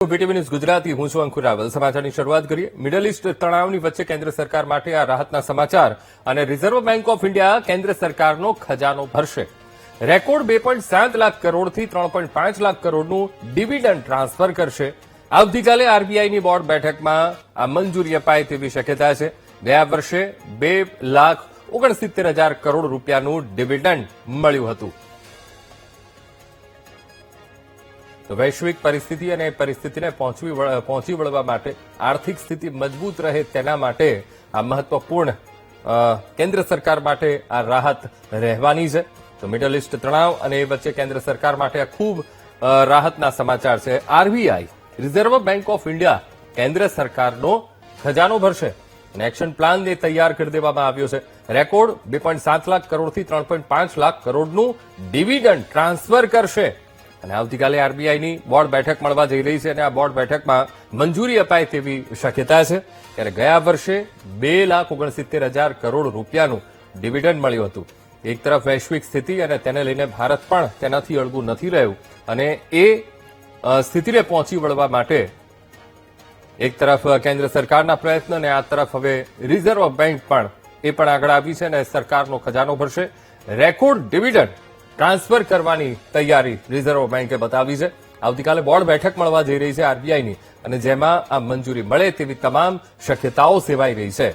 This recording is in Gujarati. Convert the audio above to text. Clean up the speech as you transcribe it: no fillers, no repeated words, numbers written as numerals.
બીટીવી ન્યૂઝ ગુજરાતી હું છું અંકુર રાવલ. સમાચારની શરૂઆત કરીએ. મિડલ ઇસ્ટ તણાવની વચ્ચે કેન્દ્ર સરકાર માટે આ રાહતના સમાચાર અને રિઝર્વ બેંક ઓફ ઇન્ડિયા કેન્દ્ર સરકારનો ખજાનો ભરશે. રેકોર્ડ 2.7 લાખ કરોડથી 3.5 લાખ કરોડનું ડિવિડન્ડ ટ્રાન્સફર કરશે. આવતીકાલે આરબીઆઈની બોર્ડ બેઠકમાં આ મંજૂરી અપાય તેવી શક્યતા છે. ગયા વર્ષે 2,69,000 કરોડ રૂપિયાનું ડિવિડન્ડ મળ્યું હતું. તો વૈશ્વિક પરિસ્થિતિ અને પરિસ્થિતિને પહોંચી વળવા માટે આર્થિક સ્થિતિ મજબૂત રહે તેના માટે આ મહત્વપૂર્ણ કેન્દ્ર સરકાર માટે આ રાહત રહેવાની છે. તો મિડલ ઇસ્ટ તણાવ અને એ વચ્ચે કેન્દ્ર સરકાર માટે આ ખૂબ રાહતના સમાચાર છે. RBI reserve bank of India કેન્દ્ર સરકારનો ખજાનો ભરશે અને એક્શન પ્લાન તૈયાર કરી દેવામાં આવ્યો છે. રેકોર્ડ 2.7 લાખ કરોડથી 3.5 લાખ કરોડનું ડિવિડન્ડ ટ્રાન્સફર કરશે અને આવતીકાલે આરબીઆઈની બોર્ડ બેઠક મળવા જઈ રહી છે અને આ બોર્ડ બેઠકમાં મંજૂરી અપાય તેવી શક્યતા છે. ત્યારે ગયા વર્ષે 2,69,000 કરોડ રૂપિયાનું ડિવિડન્ડ મળ્યું હતું. એક તરફ વૈશ્વિક સ્થિતિ અને તેને લઈને ભારત પણ તેનાથી અળગું નથી રહ્યું અને એ સ્થિતિને પહોંચી વળવા માટે એક તરફ કેન્દ્ર સરકારના પ્રયત્ન અને આ તરફ હવે રિઝર્વ બેંક પણ આગળ આવી છે અને સરકારનો ખજાનો ભરશે. રેકોર્ડ ડિવિડન્ડ ટ્રાન્સફર કરવાની તૈયારી રિઝર્વ બેંકે બતાવી છે. આવતીકાલે બોર્ડ બેઠક મળવા જઈ રહી છે આરબીઆઈની અને જેમાં આ મંજૂરી મળે તેવી તમામ શક્યતાઓ સેવાઈ રહી છે.